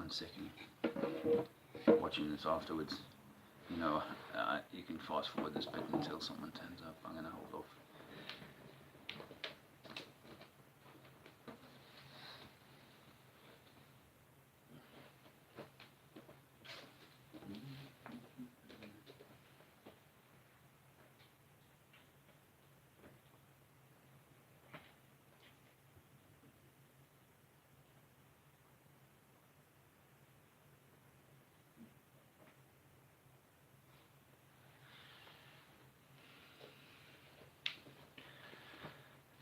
1 second. Watching this afterwards, you can fast forward this bit until someone turns up. I'm going to hold off.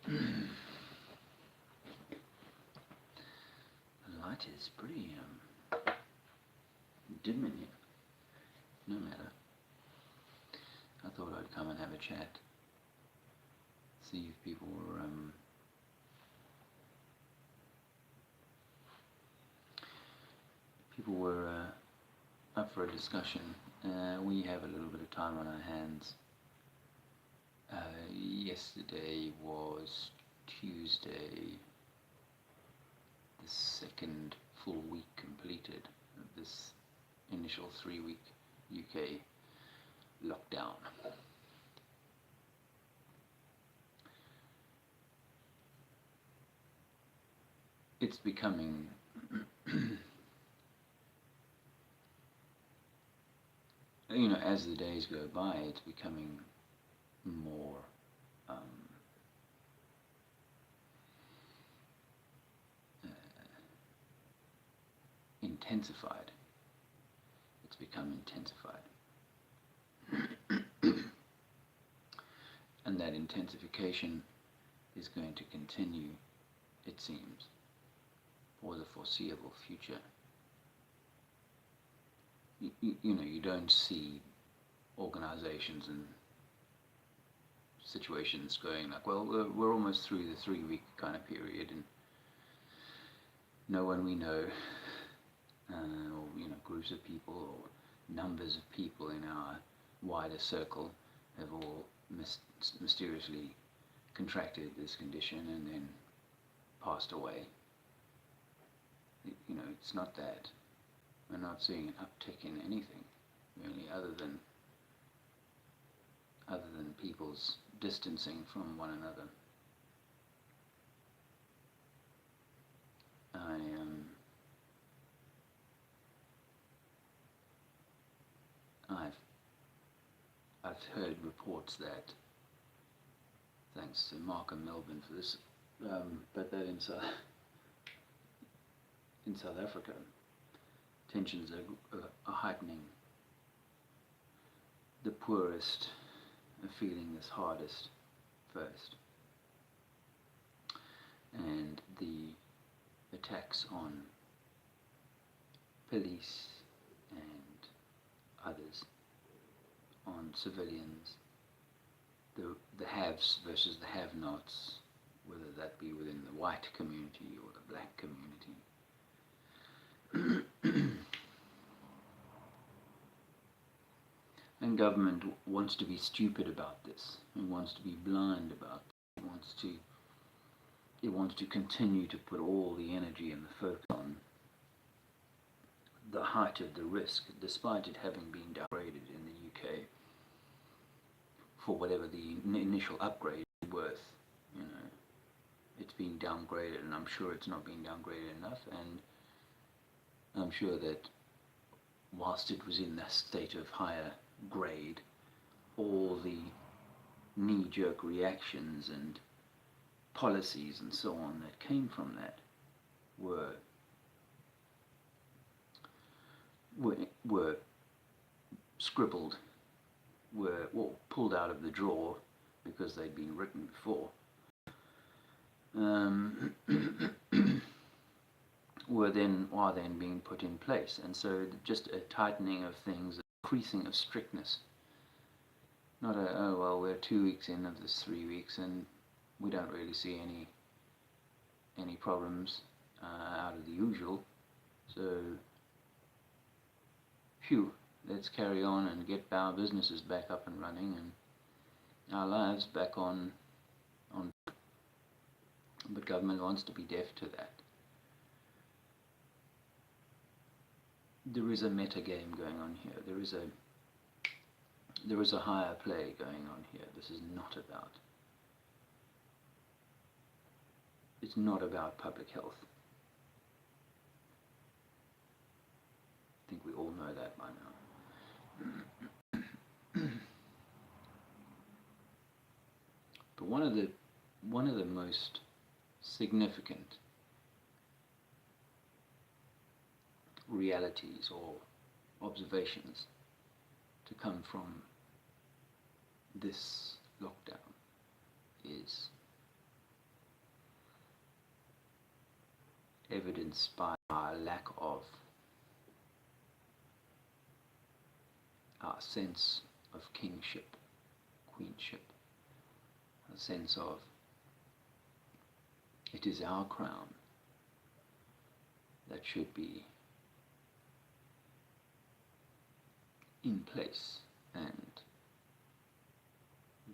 The light is pretty dim in here. No matter. I thought I'd come and have a chat. See if people were up for a discussion. We have a little bit of time on our hands. Yesterday was Tuesday, the second full week completed of this initial 3-week UK lockdown. It's becoming as the days go by, it's becoming more intensified. It's become intensified. And that intensification is going to continue, it seems, for the foreseeable future. You don't see organizations and situations going like, well, we're almost through the 3-week kind of period, and no one we know, or groups of people or numbers of people in our wider circle have all mysteriously contracted this condition and then passed away. It's not that. We're not seeing an uptick in anything, really, other than people's distancing from one another. I've heard reports that, thanks to Mark and Melbourne for this, but that in South Africa, tensions are heightening. The poorest are feeling this hardest first, and the attacks on police and others, on civilians, the haves versus the have-nots, whether that be within the white community or the black community. And government wants to be stupid about this. It wants to be blind about it. It wants to continue to put all the energy and the focus on the height of the risk, despite it having been downgraded in the UK for whatever the initial upgrade is worth. It's being downgraded, and I'm sure it's not being downgraded enough, and I'm sure that whilst it was in that state of higher grade, all the knee-jerk reactions and policies and so on that came from that were scribbled, were pulled out of the drawer because they'd been written before, are then being put in place. And so just a tightening of things, increasing of strictness. Not we're 2 weeks in of this 3 weeks and we don't really see any problems out of the usual, so phew, let's carry on and get our businesses back up and running and our lives back on. But government wants to be deaf to that. there is a meta game going on here. There is a higher play going on here. This is not about. It's not about public health. I think we all know that by now. But one of the most significant realities or observations to come from this lockdown is evidenced by our lack of our sense of kingship, queenship, a sense of it is our crown that should be in place and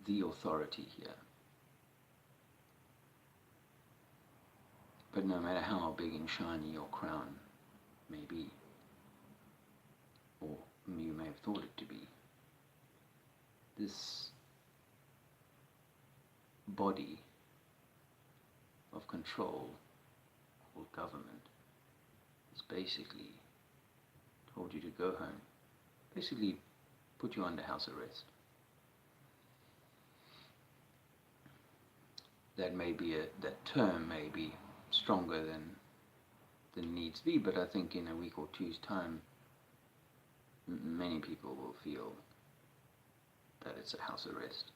the authority here. But no matter how big and shiny your crown may be, or you may have thought it to be, this body of control called government has basically told you to go home, basically put you under house arrest. That term may be stronger than needs be, but I think in a week or two's time many people will feel that it's a house arrest.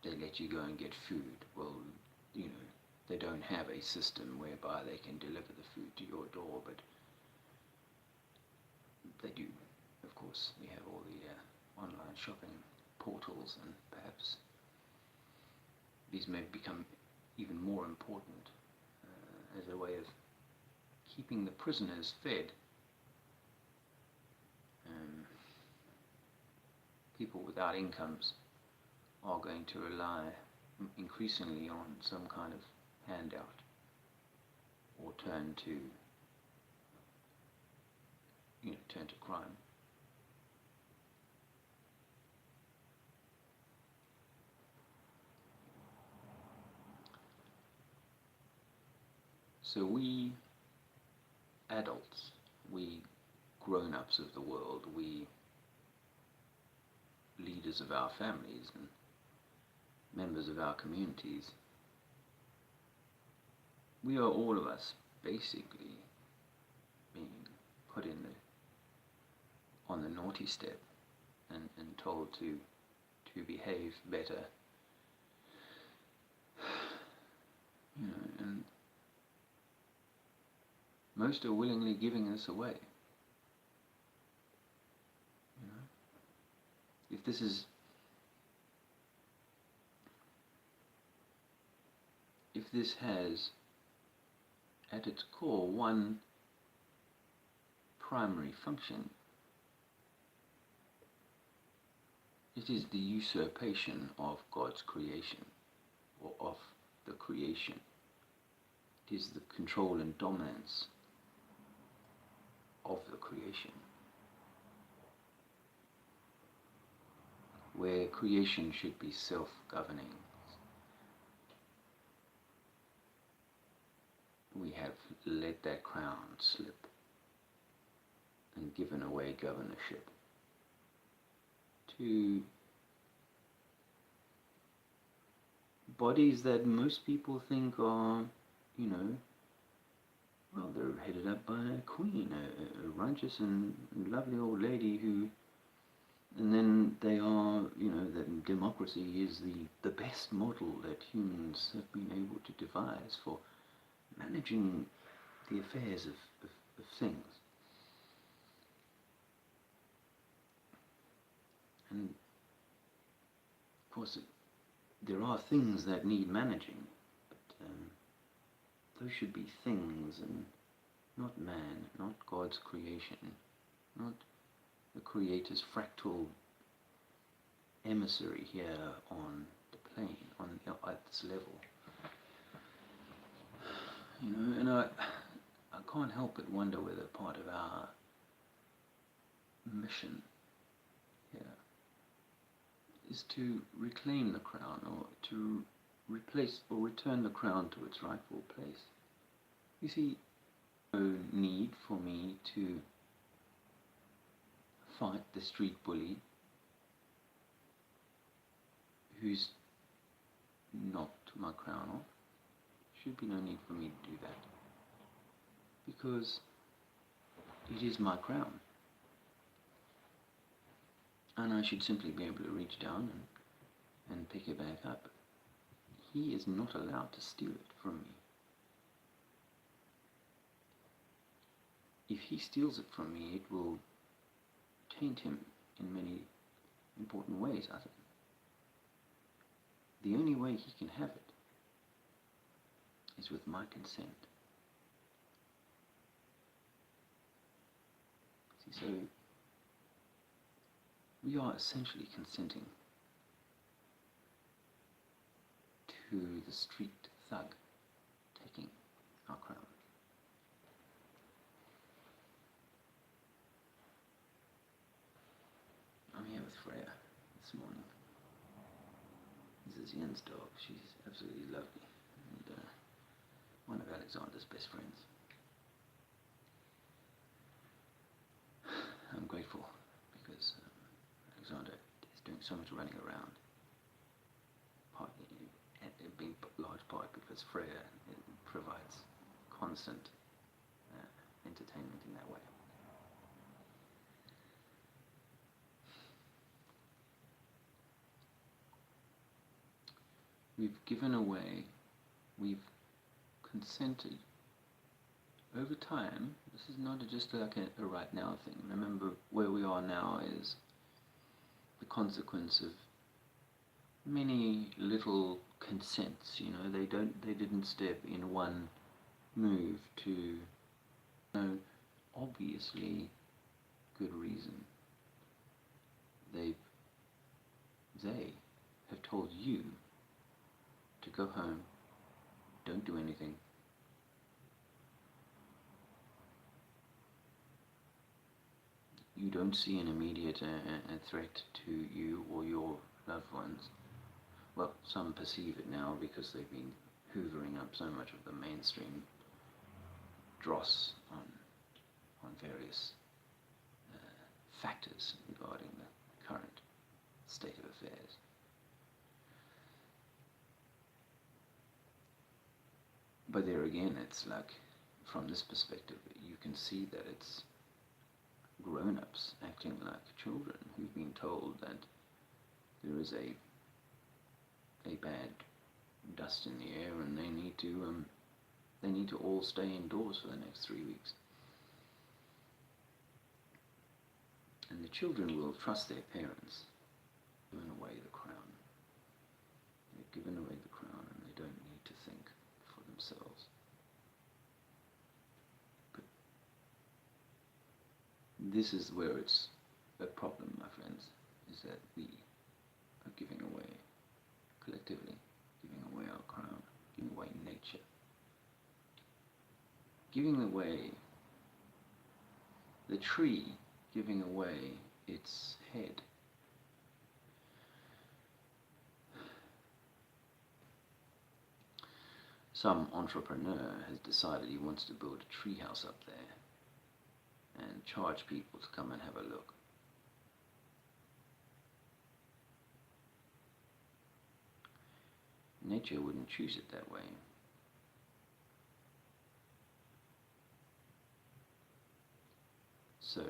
They let you go and get food. Well, they don't have a system whereby they can deliver the food to your door, but they do. Of course, we have all the online shopping portals, and perhaps these may become even more important as a way of keeping the prisoners fed. People without incomes are going to rely increasingly on some kind of handout or turn to crime. So we adults, we grown-ups of the world, we leaders of our families and members of our communities, we are all of us basically being put on the naughty step and told to behave better, and most are willingly giving this away. If this has at its core one primary function, it is the usurpation of God's creation, or of the creation. It is the control and dominance of the creation, where creation should be self-governing. We have let that crown slip and given away governorship to bodies that most people think are, well, they're headed up by a queen, a righteous and lovely old lady and then they are, that democracy is the best model that humans have been able to devise for managing the affairs of things. And of course, there are things that need managing, but those should be things and not man, not God's creation, not the Creator's fractal emissary here on the plane, at this level. And help but wonder whether part of our mission here is to reclaim the crown, or to replace or return the crown to its rightful place. You see, no need for me to fight the street bully who's knocked my crown off. Should be no need for me to do that, because it is my crown, and I should simply be able to reach down and pick it back up. He is not allowed to steal it from me. If he steals it from me, it will taint him in many important ways, I think. The only way he can have it is with my consent. See, so we are essentially consenting to the street thug taking our crown. I'm here with Freya this morning. This is Yen's dog. She's absolutely lovely, and one of Alexander's best friends. I'm grateful because Alexander is doing so much running around, partly being large part because Freya provides constant entertainment in that way. We've given away, we've consented over time. This is not just like a right now thing. Remember, where we are now is the consequence of many little consents. You know, they didn't step in one move to no obviously good reason. They have told you to go home, don't do anything. You don't see an immediate threat to you or your loved ones. Well, some perceive it now because they've been hoovering up so much of the mainstream dross on various factors regarding the current state of affairs. But there again, it's like, from this perspective, you can see that it's grown-ups acting like children who've been told that there is a bad dust in the air and they need to all stay indoors for the next 3 weeks. And the children will trust their parents. Given away the crown. They've given away the crown and they don't need to think for themselves. But this is where it's a problem, my friends, is that we are giving away, collectively, giving away our crown, giving away nature, giving away the tree, giving away its head. Some entrepreneur has decided he wants to build a treehouse up there and charge people to come and have a look. Nature wouldn't choose it that way. So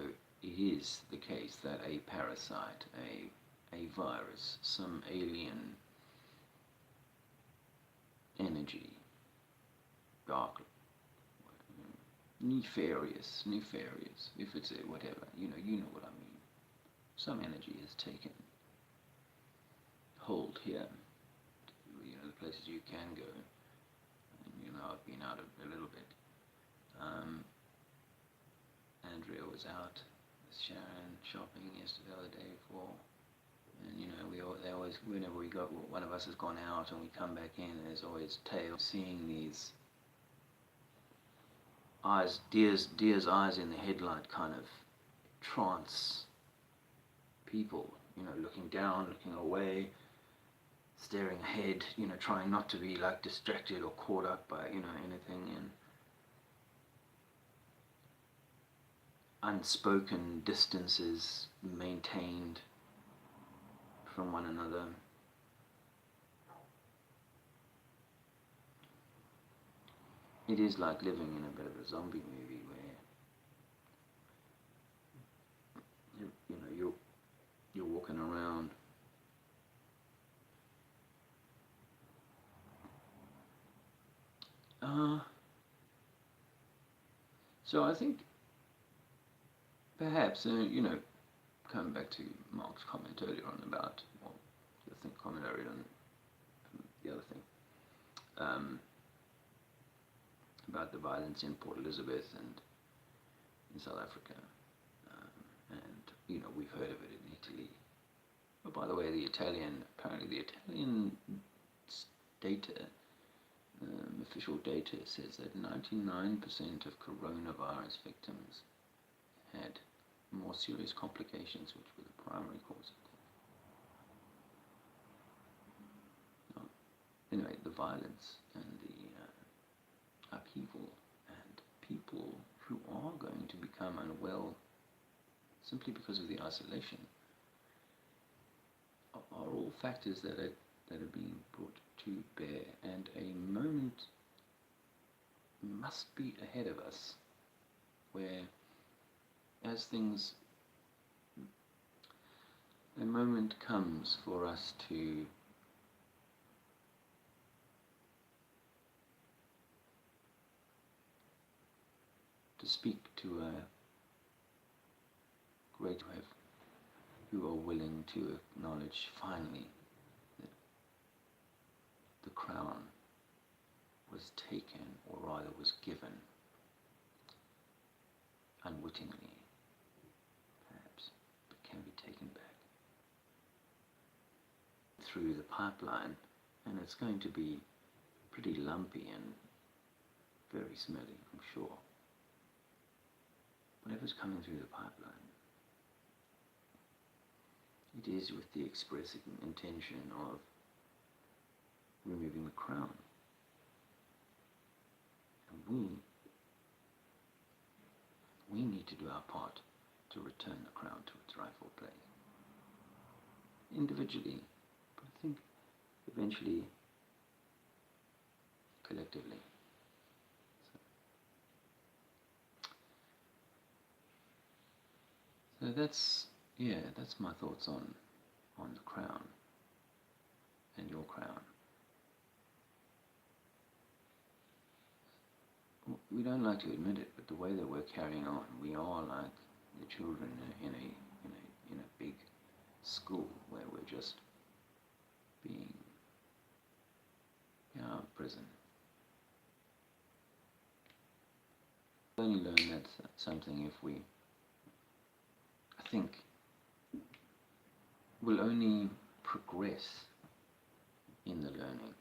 it is the case that a parasite, a virus, some alien energy, dark, nefarious, if it's a whatever, you know what I mean. Some energy has taken hold here. You know, the places you can go, and you know, I've been out a little bit. Andrea was out with Sharon shopping yesterday, the other day before, and you know, they always, whenever one of us has gone out and we come back in, there's always tales, seeing these deer's eyes in the headlight kind of trance people, looking down, looking away, staring ahead, trying not to be like distracted or caught up by, anything, and unspoken distances maintained from one another. It is like living in a bit of a zombie movie where you're walking around so I think perhaps coming back to Mark's comment earlier on about, well, the thing comment earlier on the other thing, about the violence in Port Elizabeth and in South Africa, and we've heard of it in Italy. But by the way, apparently the Italian data, official data, says that 99% of coronavirus victims had more serious complications, which were the primary cause of death. Anyway, the violence and the upheaval and people who are going to become unwell simply because of the isolation are all factors that are being brought to bear, and a moment must be ahead of us where, a moment comes for us to speak to a great wave who are willing to acknowledge finally that the crown was taken, or rather was given, unwittingly perhaps, but can be taken back through the pipeline, and it's going to be pretty lumpy and very smelly, I'm sure. Whatever's coming through the pipeline, it is with the express intention of removing the crown. And we need to do our part to return the crown to its rightful place. Individually, but I think eventually collectively. So that's my thoughts on the crown and your crown. We don't like to admit it, but the way that we're carrying on, we are like the children in a big school where we're just being in our prison. We'll only learn that something if we, I think, we'll only progress in the learning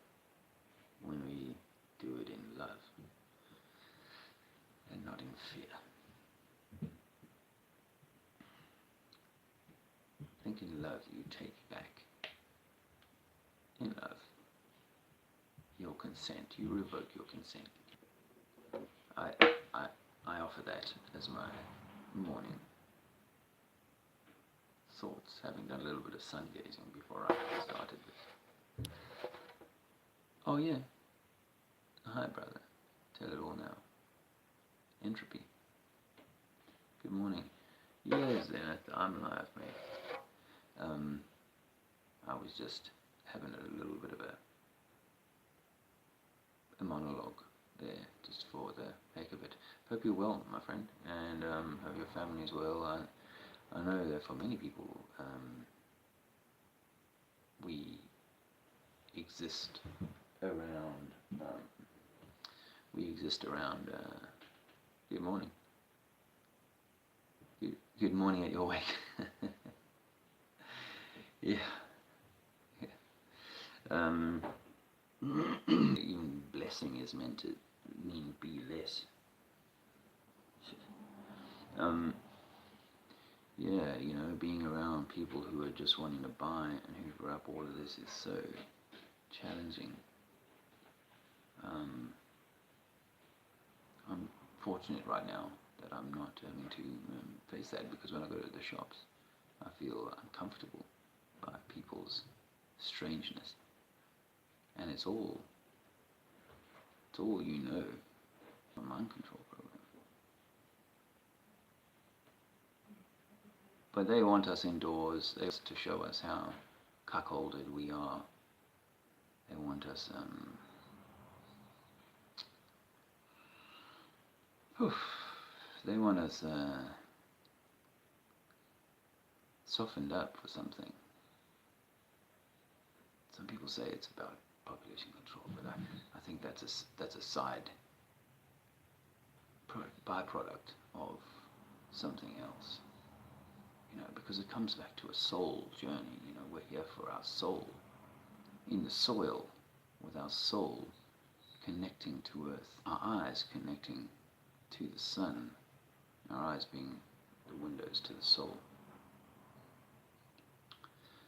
when we do it in love and not in fear. I think in love you take back, in love, your consent, you revoke your consent. I offer that as my morning thoughts, having done a little bit of sun gazing before I started this. Oh yeah. Hi brother. Tell it all now. Entropy. Good morning. Yes, Zenith, I'm live, mate. I was just having a little bit of a monologue there, just for the heck of it. Hope you're well, my friend, and hope your family's well. I know that for many people, we exist around. Good morning. Good morning at your wake. Yeah. Even blessing is meant to mean be less. yeah, being around people who are just wanting to buy and hoover up all of this is so challenging. I'm fortunate right now that I'm not having to face that, because when I go to the shops, I feel uncomfortable by people's strangeness, and it's all a mind control program. But they want us indoors. They want to show us how cuckolded we are. They want us they want us softened up for something. Some people say it's about population control, but I think that's a side byproduct of something else. Because it comes back to a soul journey. We're here for our soul, in the soil, with our soul connecting to earth, our eyes connecting to the sun, our eyes being the windows to the soul.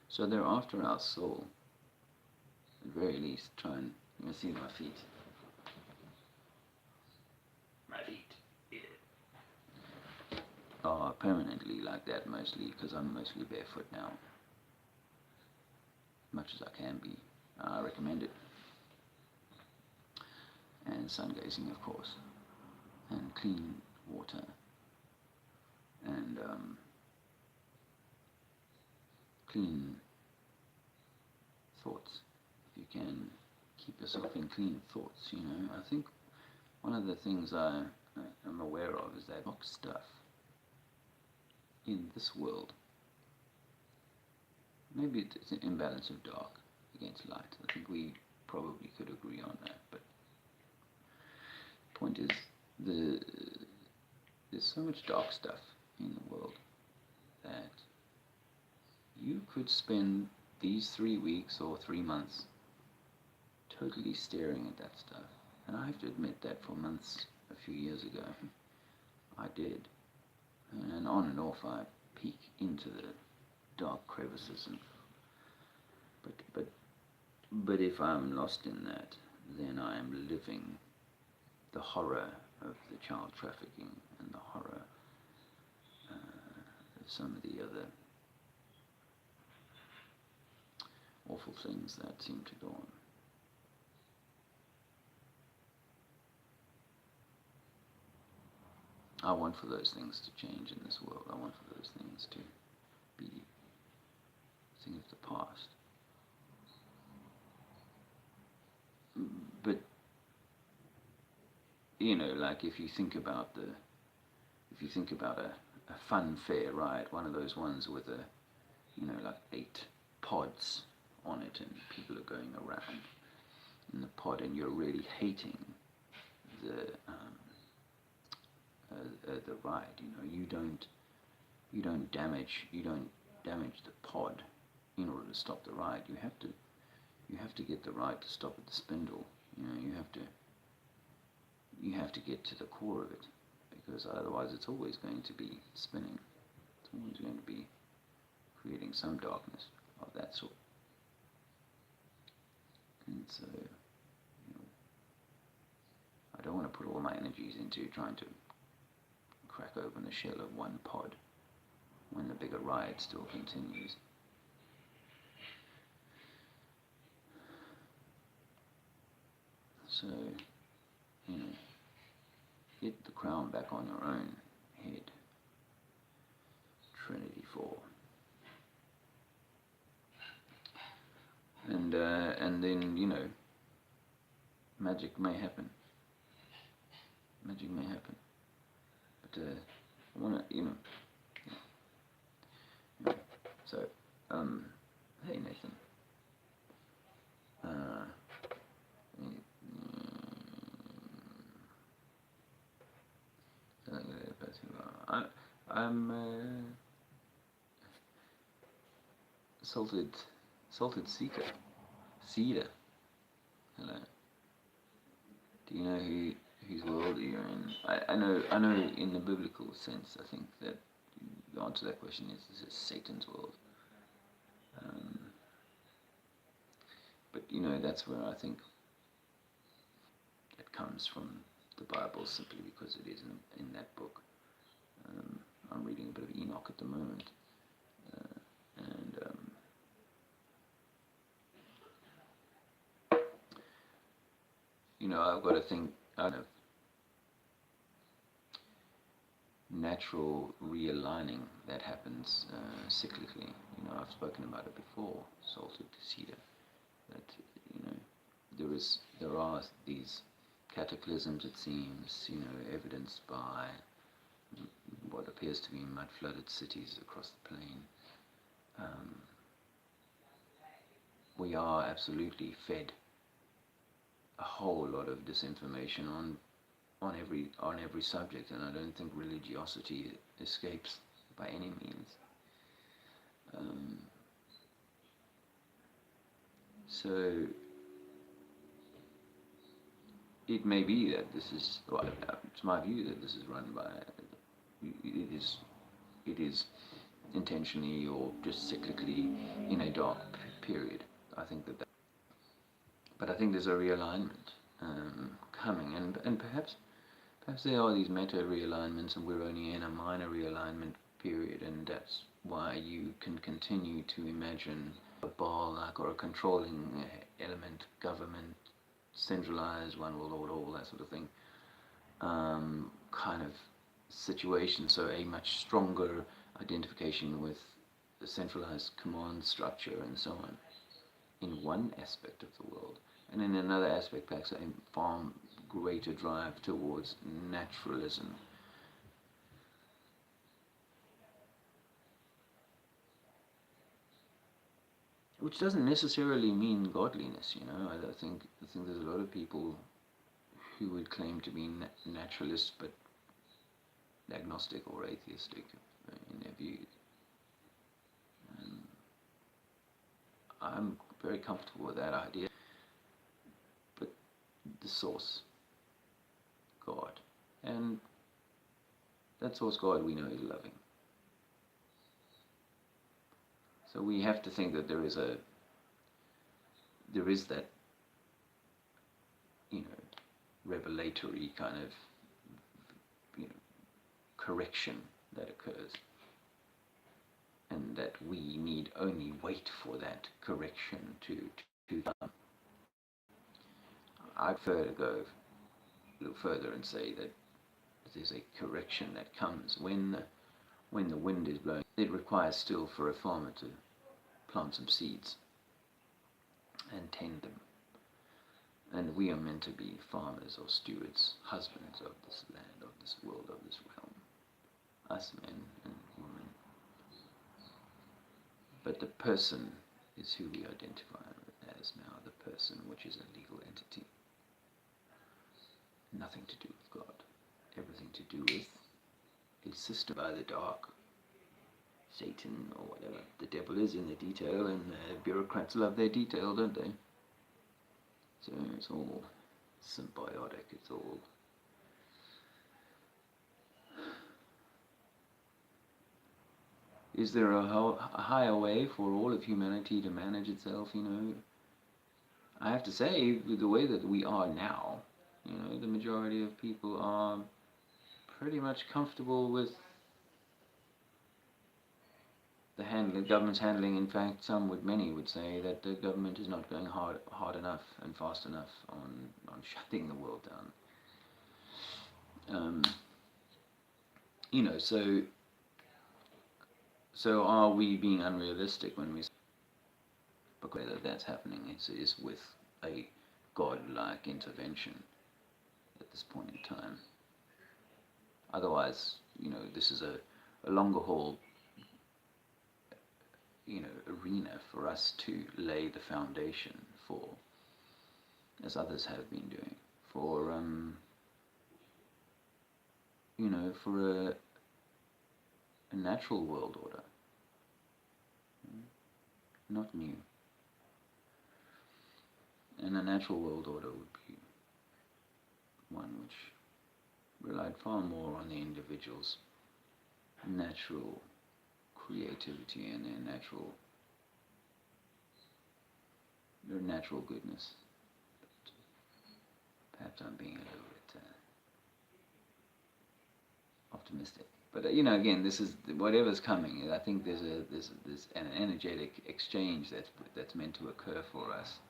So they're after our soul. At the very least, try and see my feet. My feet. Are permanently like that, mostly because I'm mostly barefoot now, much as I can be. I recommend it. And sun gazing, of course, and clean water, and clean thoughts. If you can keep yourself in clean thoughts, I think one of the things I am aware of is that dark stuff in this world, maybe it's an imbalance of dark against light. I think we probably could agree on that, but the point is, there's so much dark stuff in the world that you could spend these 3 weeks or 3 months totally staring at that stuff. And I have to admit that for months a few years ago, I did. And on and off I peek into the dark crevices, but if I'm lost in that, then I am living the horror of the child trafficking and the horror of some of the other awful things that seem to go on. I want for those things to change in this world. I want for those things to be a thing of the past. But like if you think about a fun fair ride, one of those ones with like 8 pods on it, and people are going around in the pod, and you're really hating the ride. You don't damage the pod in order to stop the ride. You have to get the ride to stop at the spindle. You have to get to the core of it, because otherwise it's always going to be spinning. It's always going to be creating some darkness of that sort. And so, I don't want to put all my energies into trying to crack open the shell of one pod when the bigger ride still continues. So, get the crown back on your own head. Trinity 4. And then, magic may happen. Magic may happen. But I want to, So, hey Nathan. I'm salted cedar. Hello. Do you know whose world you're in? I know in the biblical sense, I think that the answer to that question is this is Satan's world. Um, but that's where I think it comes from the Bible, simply because it is in that book. I'm reading a bit of Enoch at the moment, and I've got to think out of natural realigning that happens cyclically. I've spoken about it before, salted cedar. That there are these cataclysms, it seems, evidenced by what appears to be mud-flooded cities across the plain. We are absolutely fed a whole lot of disinformation on every subject, and I don't think religiosity escapes by any means. So it may be that this is, well, it's my view that this is run by, it is intentionally or just cyclically in a dark period. I think but I think there's a realignment coming, and perhaps there are these meta realignments, and we're only in a minor realignment period, and that's why you can continue to imagine a Baal-like or a controlling element, government, centralized, one world order, all that sort of thing, kind of situation. So a much stronger identification with the centralized command structure and so on in one aspect of the world, and in another aspect perhaps a far greater drive towards naturalism. Which doesn't necessarily mean godliness, I think there's a lot of people who would claim to be naturalists but agnostic or atheistic in their views. I'm very comfortable with that idea. But the source, God, and that source God we know is loving. So we have to think that there is that revelatory kind of correction that occurs, and that we need only wait for that correction to come. I prefer to go a little further and say that there's a correction that comes when the wind is blowing. It requires still for a farmer to plant some seeds and tend them. And we are meant to be farmers or stewards, husbands of this land, of this world, of this realm. Us men and women. But the person is who we identify as now, the person, which is a legal entity. Nothing to do with God. Everything to do with a system by the dark. Satan or whatever. The devil is in the detail, and bureaucrats love their detail, don't they? So it's all symbiotic, it's all is there a higher way for all of humanity to manage itself? I have to say, with the way that we are now, the majority of people are pretty much comfortable with the government's handling. In fact, many would say that the government is not going hard enough and fast enough on shutting the world down. So are we being unrealistic when we say that that's happening is with a God-like intervention at this point in time? Otherwise, this is a longer haul arena for us to lay the foundation for, as others have been doing, for for a natural world order, not new. And a natural world order would be one which relied far more on the individual's natural creativity and their natural goodness. Perhaps I'm being a little bit optimistic, but again, this is whatever's coming. I think there's an energetic exchange that's meant to occur for us,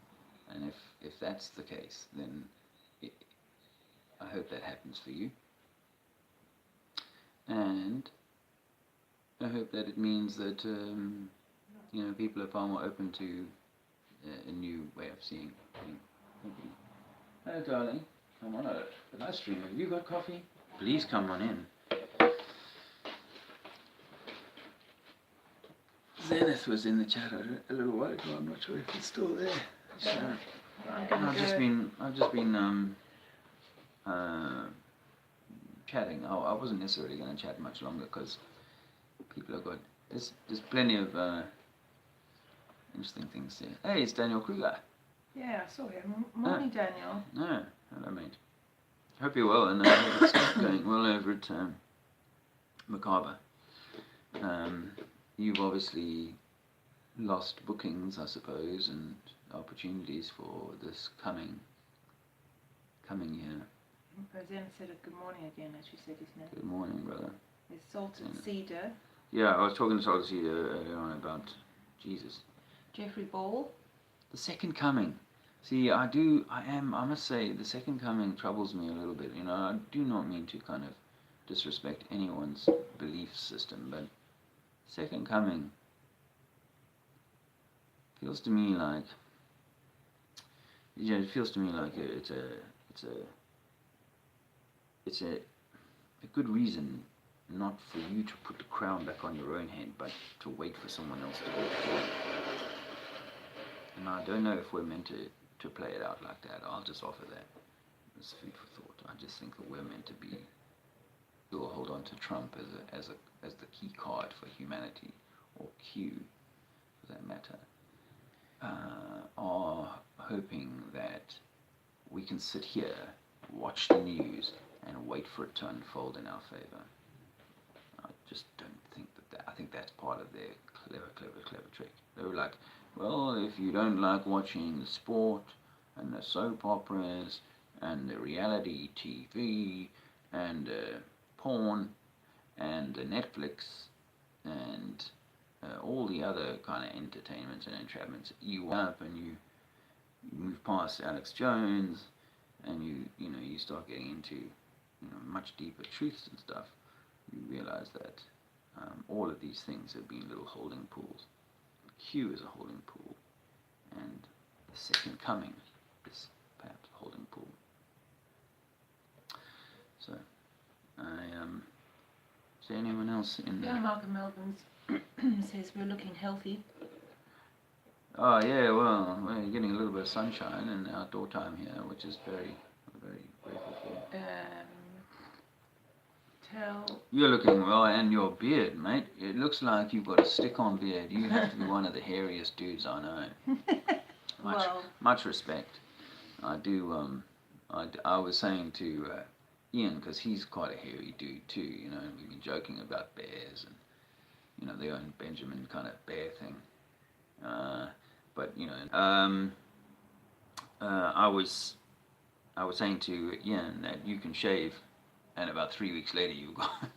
and if that's the case, then I hope that happens for you, and I hope that it means that people are far more open to a new way of seeing things. Thank you. Hello, darling. Come on, the live stream. Have you got coffee? Please come on in. Zenith was in the chat a little while ago. I'm not sure if it's still there. Sure. I've just been chatting. I wasn't necessarily going to chat much longer because people have got there's plenty of interesting things here. Hey, it's Daniel Kruger. Yeah, I saw him. Morning, Daniel. No, hello, mate. Hope you're well, and I hope it's going well over at Macabre. You've obviously lost bookings, I suppose, and opportunities for this coming year. Roseanne said good morning again, as she said his name. Good morning, brother. There's Salted Cedar. Yeah, I was talking to Salted Cedar earlier on about Jesus. Jeffrey Ball. The second coming. See, I must say, the second coming troubles me a little bit. I do not mean to kind of disrespect anyone's belief system, but second coming feels to me like, it's a good reason not for you to put the crown back on your own head, but to wait for someone else to do it for you. And I don't know if we're meant to play it out like that. I'll just offer that as food for thought. I just think that we're meant to be, we'll hold on to Trump as the key card for humanity, or Q for that matter, are hoping that we can sit here, watch the news, and wait for it to unfold in our favor. I just don't think that. I think that's part of their clever trick. They were like, well, if you don't like watching the sport and the soap operas and the reality TV and porn and Netflix and all the other kind of entertainments and entrapments, you up and you move past Alex Jones and you start getting into much deeper truths and stuff, you realize that all of these things have been little holding pools. Q is a holding pool, and the second coming is perhaps a holding pool. So, is there anyone else in there? Yeah, Malcolm Melvin says we're looking healthy. Oh yeah, well, we're getting a little bit of sunshine and outdoor time here, which is very grateful for. You're looking well, and your beard, mate. It looks like you've got a stick-on beard. You have to be one of the hairiest dudes I know. Much respect. I do. I was saying to Ian, because he's quite a hairy dude too. And we've been joking about bears and the own Benjamin kind of bear thing. But I was saying to Ian that you can shave, and about 3 weeks later you got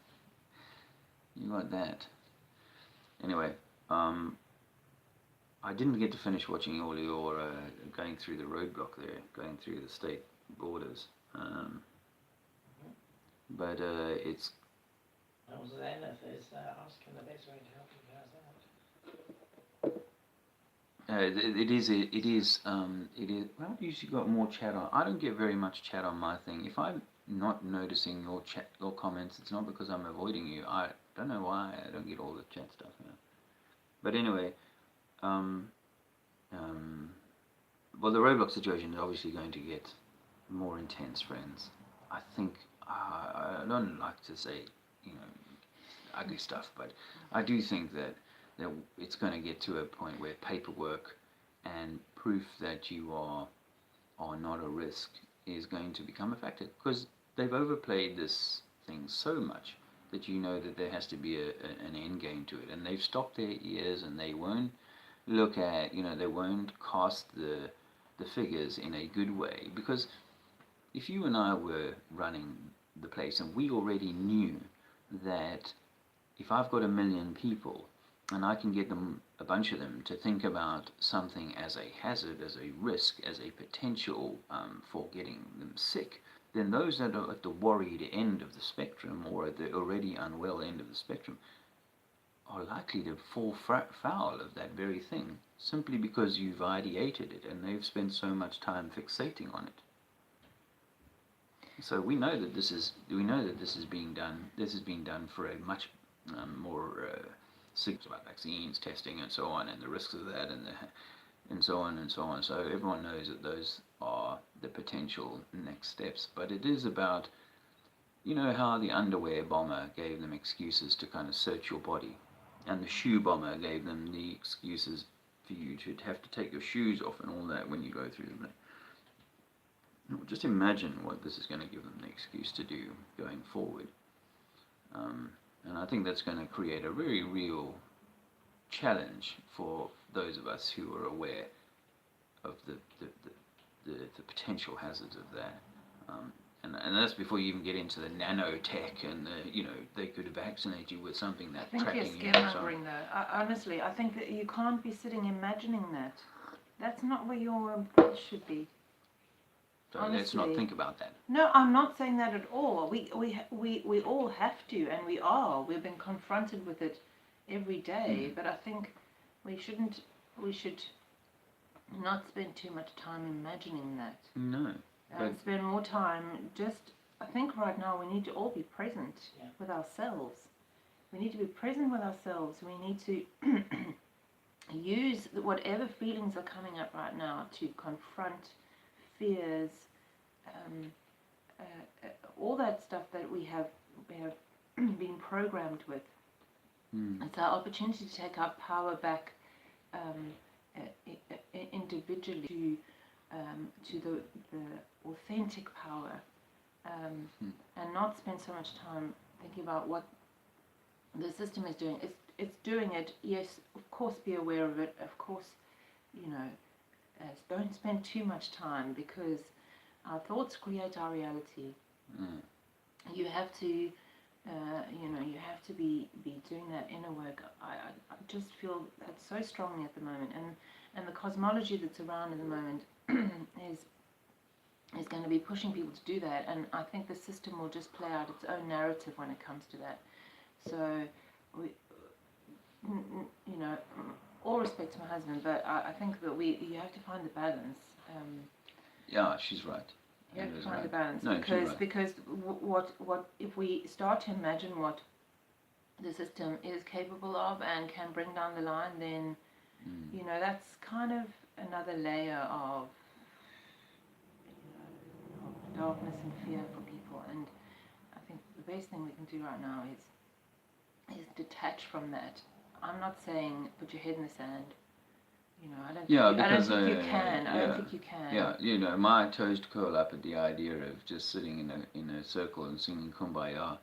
that. Anyway, I didn't get to finish watching all your going through the roadblock there, going through the state borders. But it's. That was Zenith is asking the best way to help you guys out. It is. Well, I've usually got more chat on. I don't get very much chat on my thing. If I'm not noticing your comments, it's not because I'm avoiding you. I don't know why I don't get all the chat stuff. But anyway, well, the Roblox situation is obviously going to get more intense, friends. I think I don't like to say ugly stuff, but I do think that it's going to get to a point where paperwork and proof that you are not a risk is going to become a factor, because they've overplayed this thing so much that you know that there has to be an end game to it, and they've stopped their ears, and they won't look at, they won't cast the figures in a good way, because if you and I were running the place and we already knew that if I've got 1 million people and I can get them, a bunch of them, to think about something as a hazard, as a risk, as a potential for getting them sick, then those that are at the worried end of the spectrum, or at the already unwell end of the spectrum, are likely to fall foul of that very thing, simply because you've ideated it and they've spent so much time fixating on it. So we know that this is being done. This is being done for a much more about vaccines, testing, and so on, and the risks of that, and so on and so on. So everyone knows that those are the potential next steps. But it is about, how the underwear bomber gave them excuses to kind of search your body, and the shoe bomber gave them the excuses for you to have to take your shoes off and all that when you go through them. Just imagine what this is going to give them the excuse to do going forward. And I think that's going to create a very real challenge for those of us who are aware of the potential hazards of that. And that's before you even get into the nanotech and they could vaccinate you with something that I think tracking you're scaremongering though. Honestly, I think that you can't be sitting imagining that. That's not where your approach should be. So let's not think about that. No, I'm not saying that at all. We all have to, and we are. We've been confronted with it every day. But I think we should not spend too much time imagining that. No. Spend more time I think right now we need to all be present with ourselves. We need to be present with ourselves. We need to use whatever feelings are coming up right now to confront fears, all that stuff that we have been programmed with. It's our opportunity to take our power back individually to the authentic power, and not spend so much time thinking about what the system is doing. It's doing it, yes, of course be aware of it, of course, don't spend too much time, because our thoughts create our reality. You have to, you have to be doing that inner work. I just feel that so strongly at the moment, and the cosmology that's around at the moment is going to be pushing people to do that, and I think the system will just play out its own narrative when it comes to that. So, all respect to my husband, but I think that you have to find the balance. Yeah, she's right. You have to find the balance, no, because what if we start to imagine what the system is capable of and can bring down the line, then that's kind of another layer of darkness and fear for people. And I think the best thing we can do right now is detach from that. I'm not saying put your head in the sand. I don't think you can. I don't think you can. Yeah, my toes curl up at the idea of just sitting in a circle and singing Kumbaya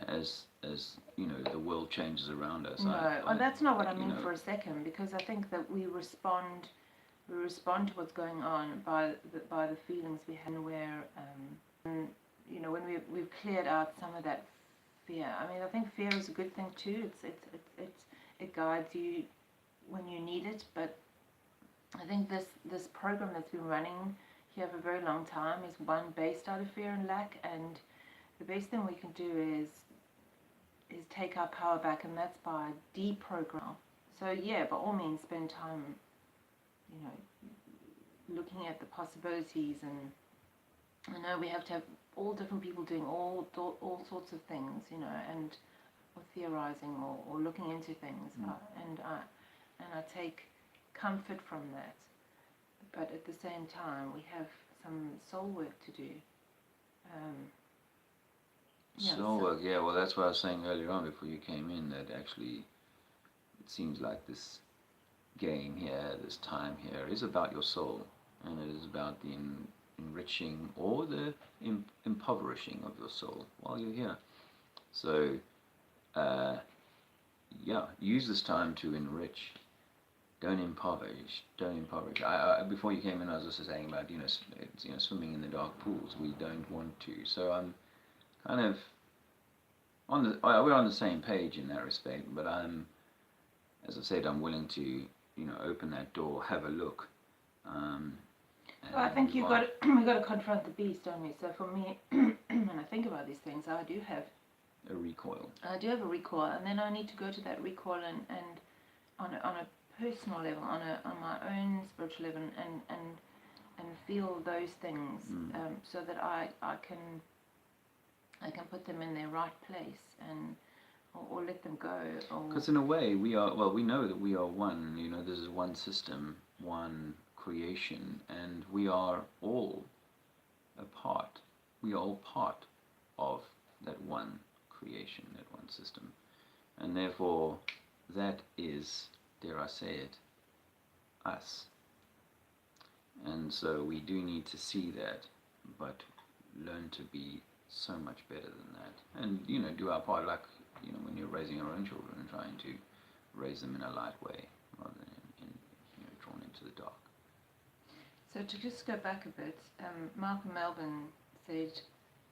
as the world changes around us. No, that's not what I mean for a second, because I think that we respond to what's going on by the feelings we have, where when we've cleared out some of that fear. I mean, I think fear is a good thing too. It guides you when you need it, but I think this program that's been running here for a very long time is one based out of fear and lack, and the best thing we can do is take our power back, and that's by deprogram. So yeah, by all means, spend time looking at the possibilities, and I know we have to have all different people doing all sorts of things, or theorizing or looking into things, and I take comfort from that. But at the same time, we have some soul work to do. Soul work, yeah. Well, that's what I was saying earlier on before you came in, that actually it seems like this game here, this time here, is about your soul, and it is about enriching or the impoverishing of your soul while you're here. So, use this time to enrich. Don't impoverish. Don't impoverish. Before you came in, I was also saying about swimming in the dark pools. We don't want to. So I'm kind of we're on the same page in that respect. But as I said, I'm willing to open that door, have a look. Well, I think we got to confront the beast, don't we? So for me, when I think about these things, I do have a recoil. I do have a recoil, and then I need to go to that recoil and on a personal level, on my own spiritual level, and feel those things, so that I can put them in their right place or let them go. Because in a way, we know that we are one. This is one system, one creation, and we are all a part. We are all part of that one creation, that one system, and therefore that is, dare I say it, us. And so we do need to see that, but learn to be so much better than that, and do our part, like when you're raising your own children and trying to raise them in a light way rather than drawn into the dark. So to just go back a bit, Malcolm Melbourne said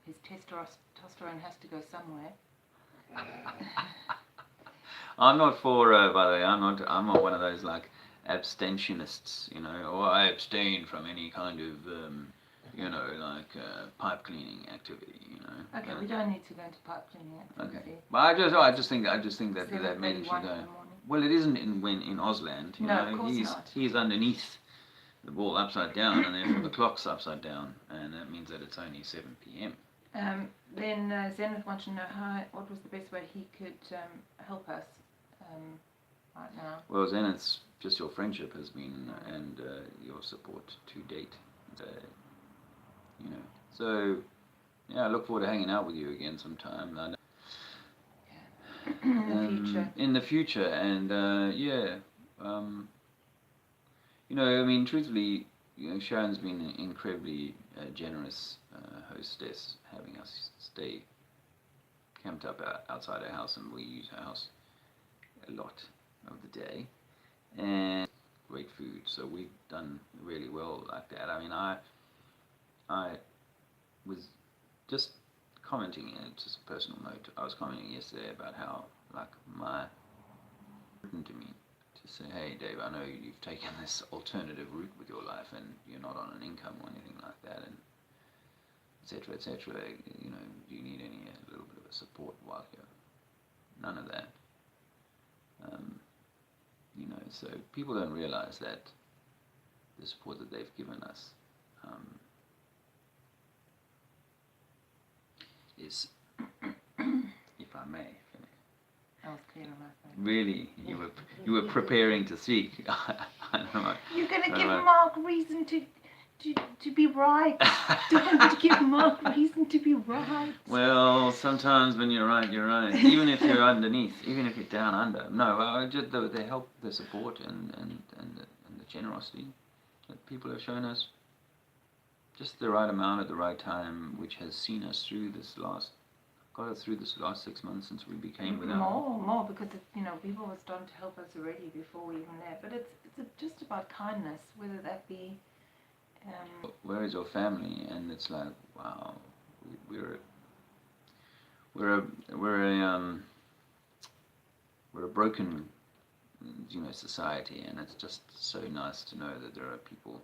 his testosterone has to go somewhere. I'm not for, by the way, I'm not one of those like abstentionists, or I abstain from any kind of, pipe cleaning activity, Okay, we don't need to go into pipe cleaning activity. Okay, but I just think that maybe should go. Well, it isn't in Ausland, of course not. He's underneath the ball upside down, and therefore the clock's upside down, and that means that it's only 7 p.m. Then Zenith wants to know what was the best way he could help us right now. Well, Zenith's just your friendship has been, and your support to date. So I look forward to hanging out with you again sometime. In the future, and truthfully, Sharon's been an incredibly generous hostess, having us stay camped up outside her house, and we use her house a lot of the day, and great food. So we've done really well like that. I mean, I was just commenting, just a personal note, I was commenting yesterday about how, written to me to say, hey Dave, I know you've taken this alternative route with your life and you're not on an income or anything like that, and etc, do you need a little bit of a support while here? None of that. So people don't realize that the support that they've given us is, if I may finish. I was clear on my phone. Really, you were preparing to speak. You're going to give Mark reason to be right. Don't give Mark reason to be right. Well, sometimes when you're right, you're right. Even if you're underneath, even if you're down under. No, just the help, the support, and the generosity that people have shown us. Just the right amount at the right time, which has seen us through got us through this last 6 months since we became without. More, because people were starting to help us already before we even left. But it's just about kindness, whether that be. Where is your family? And it's like, wow, we're a broken, society, and it's just so nice to know that there are people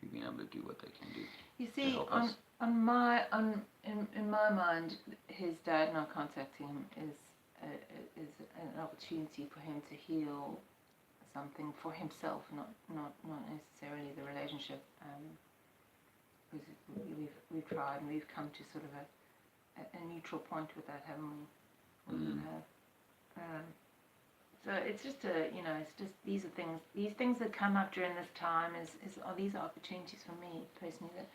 who've been able to do what they can do. You see, in my mind, his dad not contacting him is an opportunity for him to heal something for himself, not necessarily the relationship. Because we've tried and we've come to sort of a neutral point with that, haven't we? We have. So it's just these things that come up during this time are these opportunities for me personally, that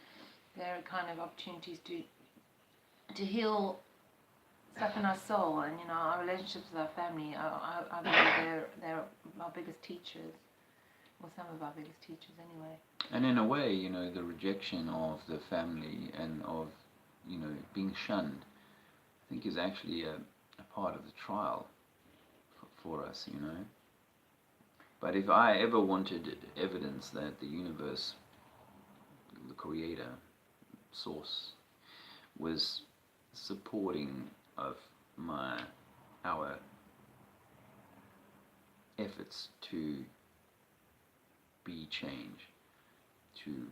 they're kind of opportunities to heal stuff in our soul, and our relationships with our family. I believe they're our biggest teachers. or some of our biggest teachers anyway. And in a way, you know, the rejection of the family and of, you know, being shunned, I think is actually a part of the trial for us, you know. But if I ever wanted evidence that the universe, the creator, source, was supporting of our efforts to be change, to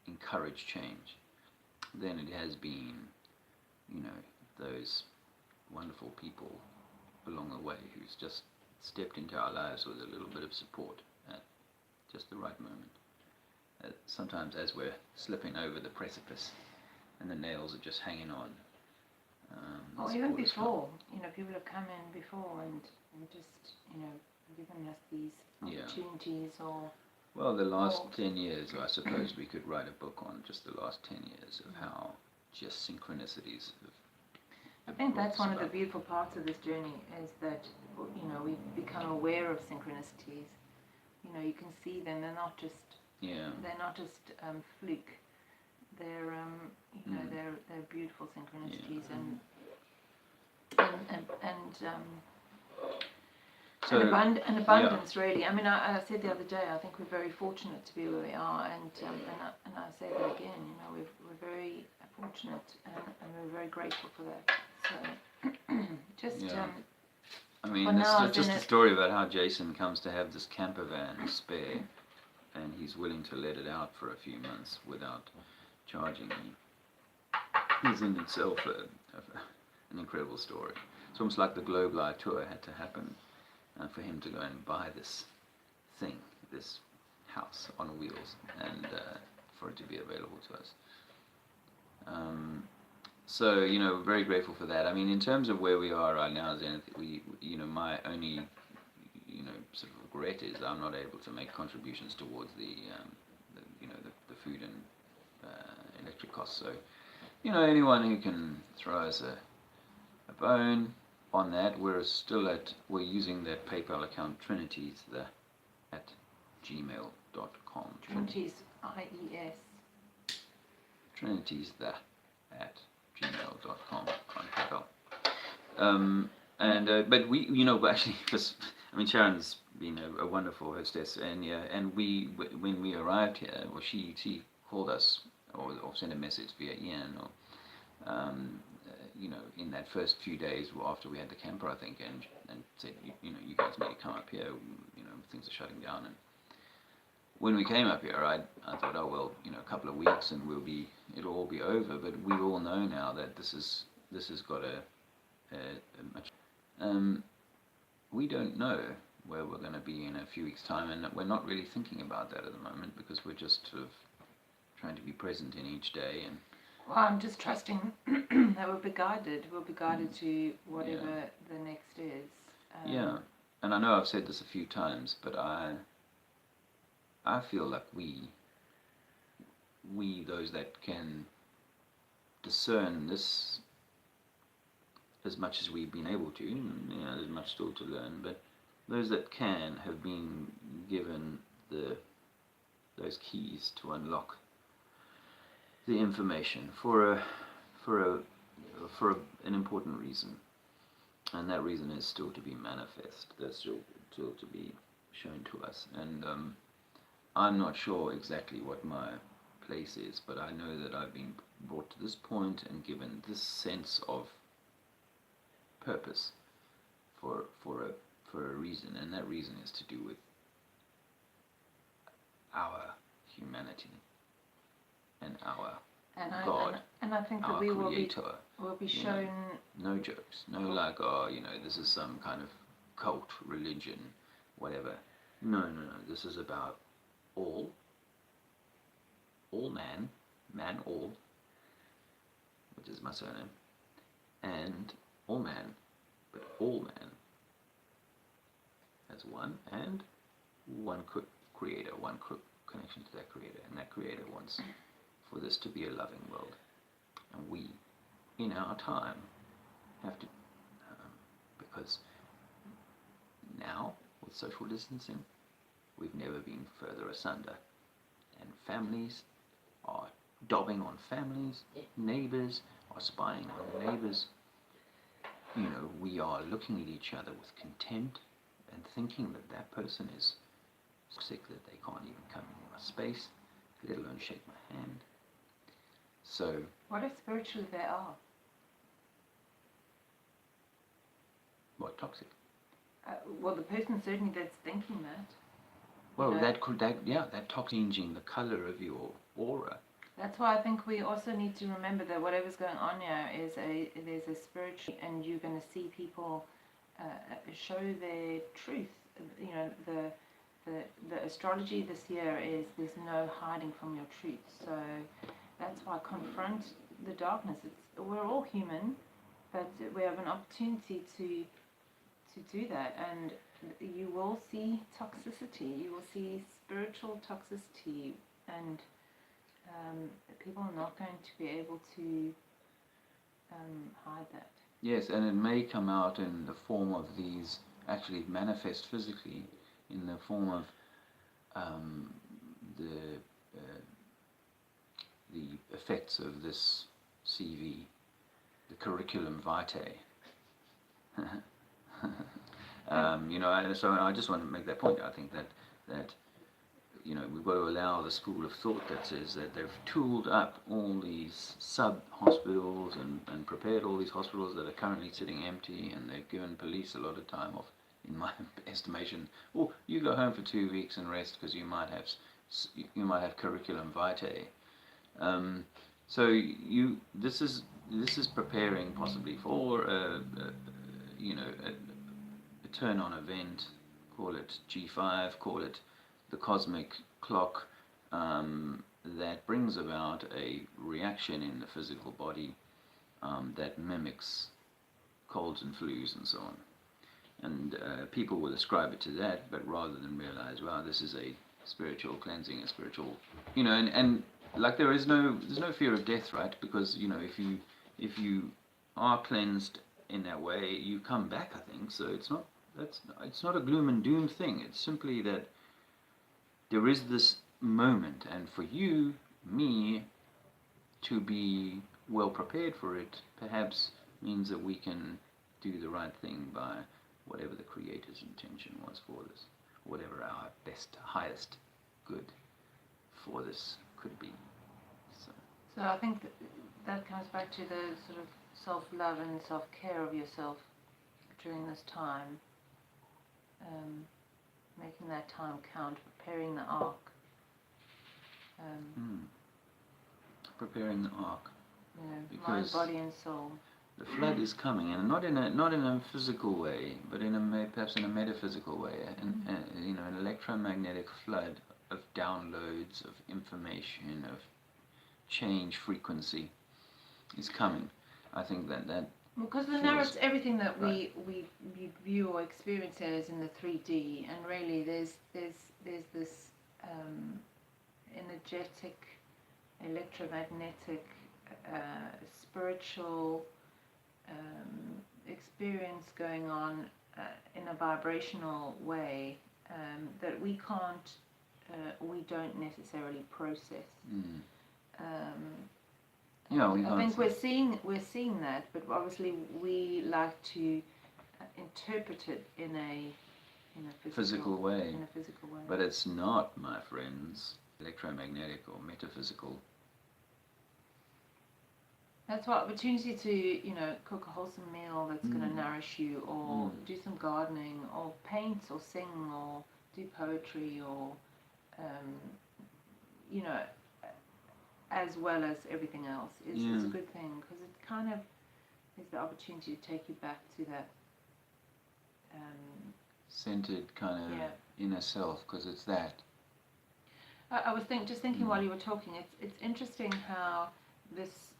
encourage change, then it has been, you know, those wonderful people along the way who's just stepped into our lives with a little bit of support at just the right moment. Sometimes as we're slipping over the precipice and the nails are just hanging on. Or even before, you know, people have come in before and just, you know, given us these opportunities or... Well, the last 10 years, I suppose we could write a book on just the last 10 years of how just synchronicities have... I think that's one of the beautiful parts of this journey is that, you know, we've become aware of synchronicities. You know, you can see them. They're not just fluke. They're you know, they're beautiful synchronicities and abundance really. I mean, I said the other day, I think we're very fortunate to be where we are, and I say that again. You know, we're very fortunate and we're very grateful for that. So I mean, it's just a story about how Jason comes to have this camper van spare, and he's willing to let it out for a few months without charging me. Is in itself an incredible story. It's almost like the Globe Live tour had to happen for him to go and buy this thing, this house on wheels, and for it to be available to us. So, you know, very grateful for that. I mean, in terms of where we are right now, Zenith, you know, my only, you know, sort of regret is I'm not able to make contributions towards the food and electric costs. So, you know, anyone who can throw us a bone on that, we're using that PayPal account, Trinities at gmail.com. Trinities, IES. Trinities at gmail.com on PayPal. But we, you know, actually, because I mean, Sharon's been a wonderful hostess, and when we arrived here, well, she called us or sent a message via Ian, or you know, in that first few days after we had the camper, I think, and said, you know, you guys need to come up here. You know, things are shutting down. And when we came up here, I thought, oh well, you know, a couple of weeks and it'll all be over. But we all know now that this has got a much. We don't know where we're going to be in a few weeks' time, and we're not really thinking about that at the moment because we're just sort of trying to be present in each day. And well, I'm just trusting that we'll be guided. We'll be guided to whatever the next is. And I know I've said this a few times, but I feel like we those that can discern this as much as we've been able to, you know, there's much still to learn, but those that can have been given those keys to unlock the information for an important reason, and that reason is still to be manifest. That's still to be shown to us, and I'm not sure exactly what my place is, but I know that I've been brought to this point and given this sense of purpose for a reason, and that reason is to do with our humanity and our God, and I think that our we Creator. will be shown. Know, no jokes, no like, oh, you know, this is some kind of cult, religion, whatever. No. This is about all man, all, which is my surname, and all man, but all man as one, and one creator, one connection to that creator, and that creator wants for this to be a loving world, and we, in our time, have to, because now with social distancing, we've never been further asunder. And families are dobbing on families, neighbours are spying on neighbours. You know, we are looking at each other with contempt and thinking that that person is sick that they can't even come in my space, let alone shake my hand. So, what if spiritually they are? what, toxic? Well, the person certainly that's thinking that. Well, know, that changing the colour of your aura. That's why I think we also need to remember that whatever's going on here there's a spiritual, and you're going to see people show their truth. You know, the astrology this year is there's no hiding from your truth. So that's why confront the darkness. We're all human, but we have an opportunity to do that, and you will see toxicity. You will see spiritual toxicity, and people are not going to be able to hide that. Yes, and it may come out in the form of these, actually manifest physically in the form of the effects of this CV, the curriculum vitae. You know, and so I just want to make that point. I think that you know, we've got to allow the school of thought that says that they've tooled up all these sub-hospitals and prepared all these hospitals that are currently sitting empty, and they've given police a lot of time off, in my estimation. Oh, you go home for 2 weeks and rest because you might have curriculum vitae. So this is preparing possibly for you know, a turn-on event. Call it G5, call it the cosmic clock, that brings about a reaction in the physical body that mimics colds and flus and so on. And people will ascribe it to that, but rather than realize, wow, this is a spiritual cleansing, a spiritual, you know, and like there's no fear of death, right? Because, you know, if you are cleansed in that way, you come back, I think. So it's not a gloom and doom thing. It's simply that there is this moment, and for you, me, to be well prepared for it perhaps means that we can do the right thing by whatever the Creator's intention was for this, whatever our best, highest good for this could be. So I think that comes back to the sort of self-love and self-care of yourself during this time. Making that time count, preparing the ark. Preparing the ark. You know, because mind, body, and soul. The flood is coming, and not in a physical way, but perhaps in a metaphysical way. You know, an electromagnetic flood of downloads, of information, of change frequency is coming. I think that because the narrative, everything that we view or experience is in the 3D, and really there's this energetic, electromagnetic, spiritual experience going on in a vibrational way that we don't necessarily process. Yeah, I think we're seeing that, but obviously we like to interpret it in a physical way. In a physical way. But it's not, my friends, electromagnetic or metaphysical. That's what opportunity to, you know, cook a wholesome meal that's going to nourish you, or do some gardening, or paint, or sing, or do poetry, or you know, as well as everything else is a good thing, because it kind of is the opportunity to take you back to that centered kind of inner self, because it's that. I was thinking while you were talking, it's interesting how this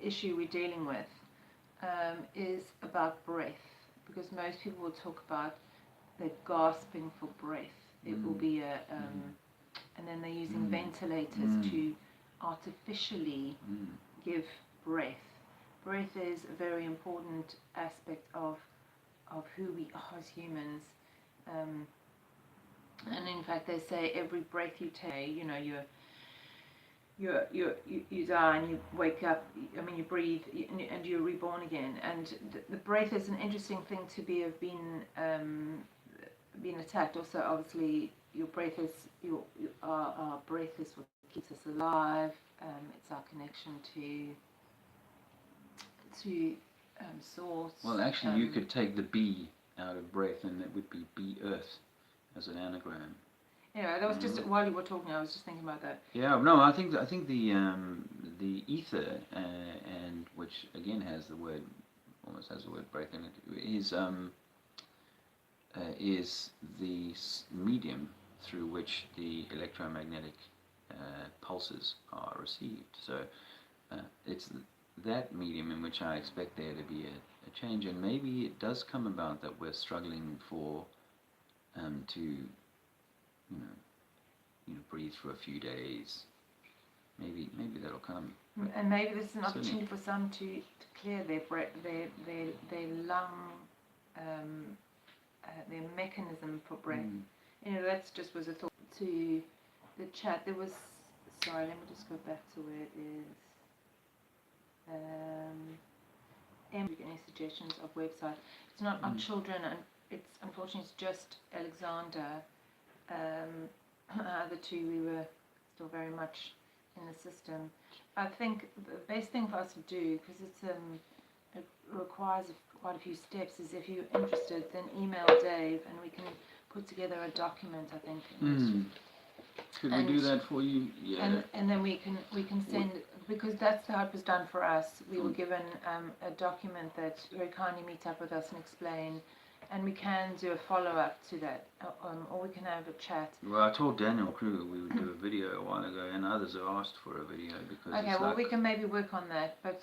issue we're dealing with is about breath, because most people will talk about they're gasping for breath. It will be and then they're using ventilators to artificially give breath. Breath is a very important aspect of who we are as humans, And in fact, they say every breath you take, you know, you die and you wake up. I mean, you breathe and you're reborn again. And the breath is an interesting thing to have been attacked. Also, obviously, your breath is our breath is what keeps us alive. It's our connection to source. Well, actually, you could take the B out of breath, and it would be be earth as an anagram. Anyway, that was just while you were talking. I was just thinking about that. Yeah, no, I think the ether, and which again has the word, almost has the word breath in it, is the medium through which the electromagnetic pulses are received. So it's that medium in which I expect there to be a change, and maybe it does come about that we're struggling for to breathe for a few days. Maybe that'll come. And maybe this is an opportunity for some to clear their lung, their mechanism for breath. That's just was a thought to the chat. There was, sorry, let me just go back to where it is. Any suggestions of website? It's not on children, and it's unfortunately it's just Alexander. The two, we were still very much in the system. I think the best thing for us to do, because it requires quite a few steps, is if you're interested, then email Dave and we can put together a document, I think. Could we do that for you? Yeah. And then we can send, because that's how it was done for us. We were given a document that very kindly meet up with us and explain, and we can do a follow-up to that, or we can have a chat. Well, I told Daniel Kruger we would do a video a while ago, and others have asked for a video because okay, well, we can maybe work on that, but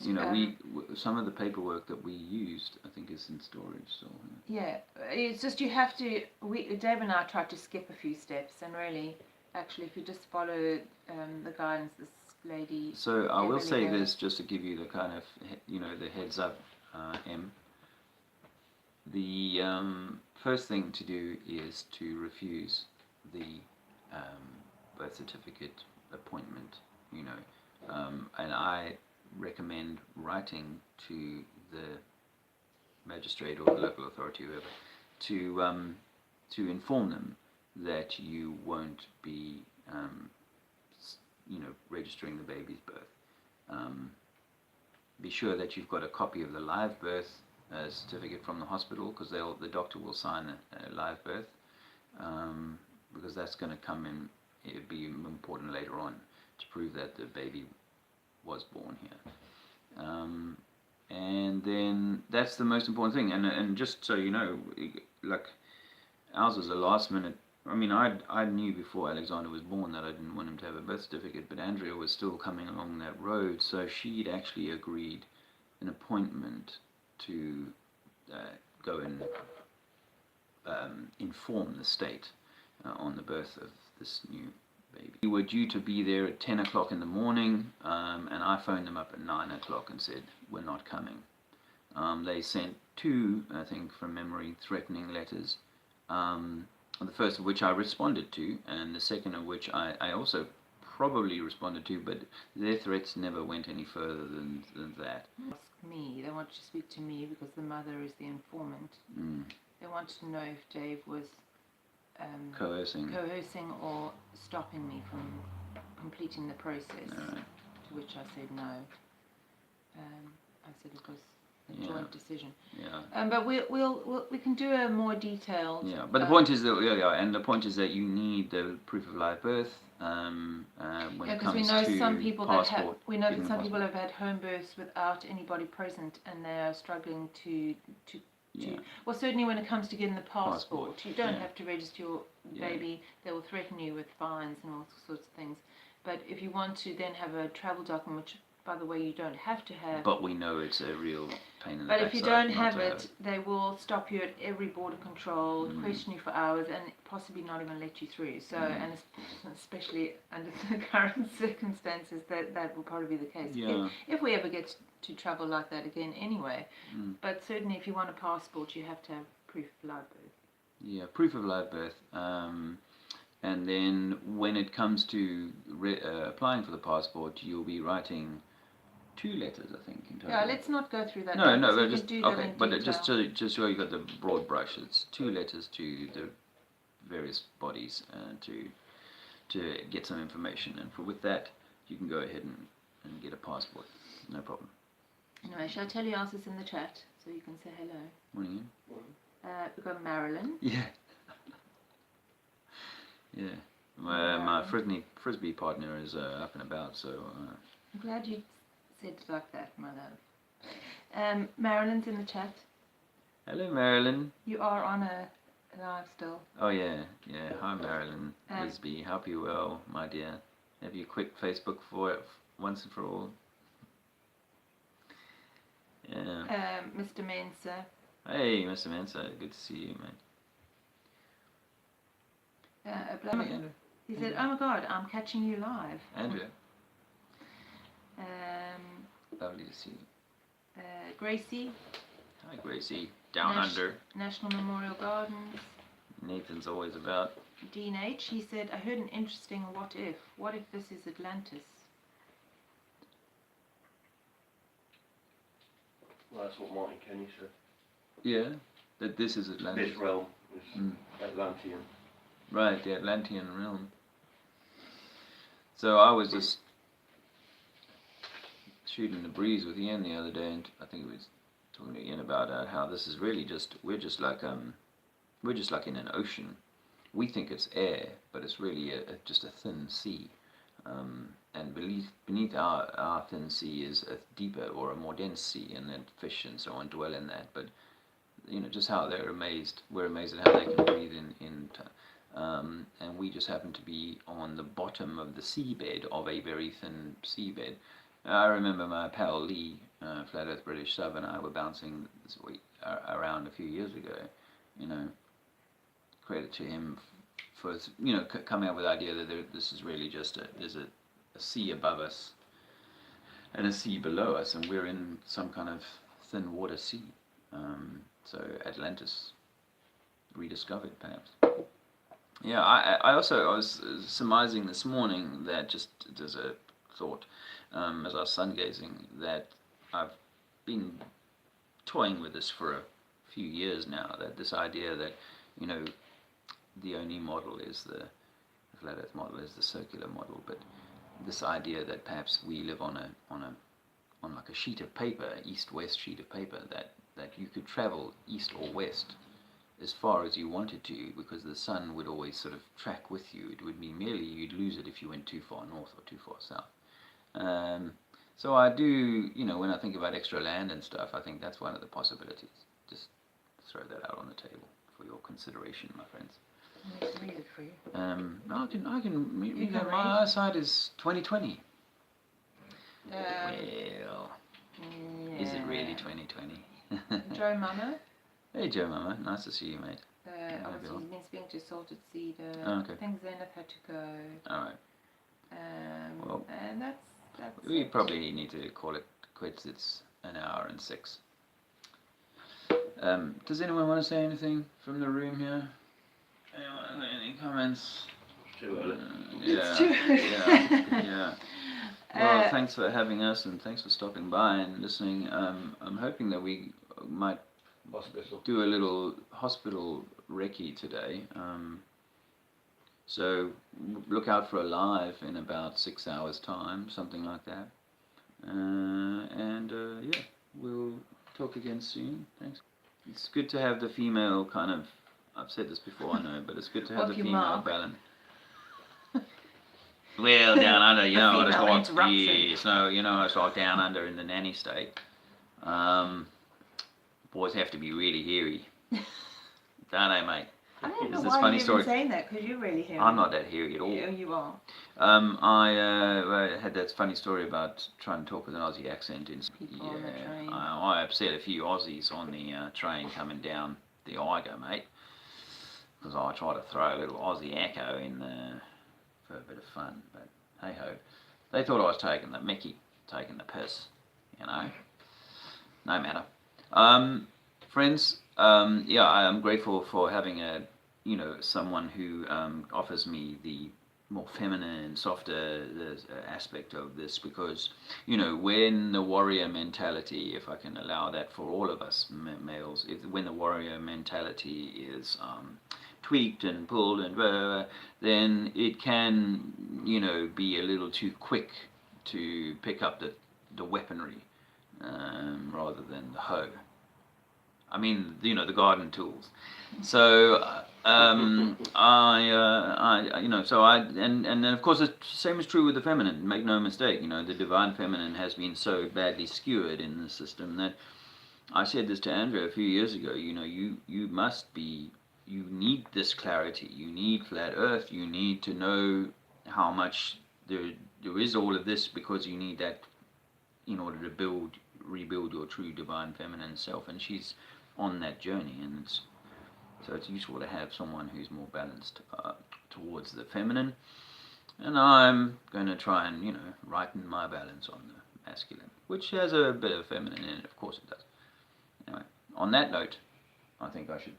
some of the paperwork that we used, I think, is in storage. So yeah, it's just you have to. Dave and I tried to skip a few steps, and really, actually, if you just follow the guidance, this lady. So I will say this just to give you the kind of the heads up, M. The first thing to do is to refuse the birth certificate appointment, and I recommend writing to the magistrate or the local authority, whoever, to inform them that you won't be, registering the baby's birth. Be sure that you've got a copy of the live birth certificate from the hospital, because the doctor will sign a live birth, because that's going to come in. It'd be important later on to prove that the baby was born here, and then that's the most important thing. And just so you know, like ours was a last minute. I mean, I knew before Alexander was born that I didn't want him to have a birth certificate, but Andrea was still coming along that road, so she'd actually agreed an appointment to go and inform the state on the birth of this new baby. We were due to be there at 10 o'clock in the morning, and I phoned them up at 9 o'clock and said, we're not coming. They sent 2, I think from memory, threatening letters, the first of which I responded to, and the second of which I also probably responded to, but their threats never went any further than that. Me, they want to speak to me because the mother is the informant. They want to know if Dave was coercing or stopping me from completing the process. Right. To which I said no. I said it was a joint decision. Yeah. But we can do a more detailed. Yeah, but the point is that you need the proof of live birth. When it comes we know to some people passport, that some people have had home births without anybody present, and they are struggling to. Well, certainly when it comes to getting the passport. You don't have to register your baby. They will threaten you with fines and all sorts of things. But if you want to then have a travel document, which, by the way, you don't have to have. But we know it's a real pain in the backside. But if you don't have it, they will stop you at every border control, question you for hours, and possibly not even let you through. So, and especially under the current circumstances, that will probably be the case. Yeah. If we ever get to travel like that again anyway. But certainly if you want a passport, you have to have proof of live birth. Yeah, proof of live birth. And then when it comes to applying for the passport, you'll be writing 2 letters, I think, in total. Yeah, let's not go through that. No, now, no, 'cause we but can just do that okay. in But detail. just so you got the broad brush, it's 2 letters to the various bodies to get some information, and with that, you can go ahead and get a passport. No problem. Anyway, shall I tell you else is in the chat so you can say hello? Morning. We've got Marilyn. Yeah. Yeah. My frisbee partner is up and about, so. I'm glad you said it like that, my love. Marilyn's in the chat. Hello, Marilyn. You are on a live still. Oh yeah. Hi, Marilyn Frisbee. Hope you well, my dear. Have you quit Facebook for it once and for all? Yeah. Mr. Mensa. Hey, Mr. Mensa. Good to see you, mate. Andrew. He said, "Oh my God, I'm catching you live." Andrew. Lovely to see you. Gracie. Hi, Gracie. Down under. National Memorial Gardens. Nathan's always about. Dean H. He said, "I heard an interesting what if. What if this is Atlantis?" Well, that's what Martin Kenny said. Yeah, that this is Atlantis. This realm is Atlantean. Right, the Atlantean realm. So I was just shooting the breeze with Ian the other day, and I think we was talking to Ian about how this is really we're just like in an ocean. We think it's air, but it's really just a thin sea. And beneath our thin sea is a deeper or a more dense sea, and then fish and so on dwell in that. But just how we're amazed at how they can breathe and we just happen to be on the bottom of the seabed of a very thin seabed. I remember my pal Lee, Flat Earth British Sub, and I were bouncing around a few years ago. Credit to him for coming up with the idea that this is really just there's a sea above us and a sea below us, and we're in some kind of thin water sea. So Atlantis rediscovered, perhaps. Yeah, I was surmising this morning that just as a thought, as I was sun gazing, that I've been toying with this for a few years now. That this idea that the only model is the flat Earth model is the circular model, but this idea that perhaps we live on like a sheet of paper, east-west sheet of paper, that you could travel east or west as far as you wanted to, because the sun would always sort of track with you. It would be merely you'd lose it if you went too far north or too far south. So I do, when I think about extra land and stuff, I think that's one of the possibilities. Just throw that out on the table for your consideration, my friends. Let me read it for you. I can read can that. read? My eyesight is 20/20. Yeah. Is it really 20/20? Joe Mama. Hey Joe Mama, nice to see you, mate. Obviously he's been speaking to Salted Cedar. Okay. I think Zenith had to go. Alright. Well, and that's we it. probably need to call it quits. It's an hour and 6. Does anyone want to say anything from the room here? Anyone, any comments? It's too early. Yeah. Well, thanks for having us, and thanks for stopping by and listening. I'm hoping that we might Hospital. do a little hospital recce today. So look out for a live in about 6 hours' time, something like that. Yeah, we'll talk again soon. Thanks. It's good to have the female kind of. I've said this before, I know, but it's good to have the female balance. Well, down under, what it's like. Yes, no, it's like down under in the nanny state. Boys have to be really hairy, don't they, mate? I don't know Is this why funny you're story? even saying that, because you're really hairy. I'm not that hairy at all. Yeah, you are. I had that funny story about trying to talk with an Aussie accent. People on the train. I upset a few Aussies on the train coming down the Eiger, mate, because I tried to throw a little Aussie echo in there for a bit of fun, but hey ho. They thought I was taking the mickey, taking the piss, No matter. Friends, yeah, I'm grateful for having someone who offers me the more feminine, softer aspect of this, because when the warrior mentality, if I can allow that for all of us males, when the warrior mentality is tweaked and pulled and blah, blah, blah, then it can be a little too quick to pick up the weaponry rather than the hoe. I mean, the garden tools. So and then of course the same is true with the feminine. Make no mistake, the divine feminine has been so badly skewered in the system that I said this to Andrea a few years ago. You need this clarity. You need flat Earth. You need to know how much there is all of this, because you need that in order to rebuild your true divine feminine self. And she's on that journey, and so it's useful to have someone who's more balanced towards the feminine, and I'm going to try and righten my balance on the masculine, which has a bit of feminine in it. Of course it does. Anyway, on that note, I think I should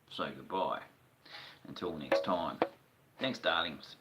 say goodbye until next time. Thanks, darlings.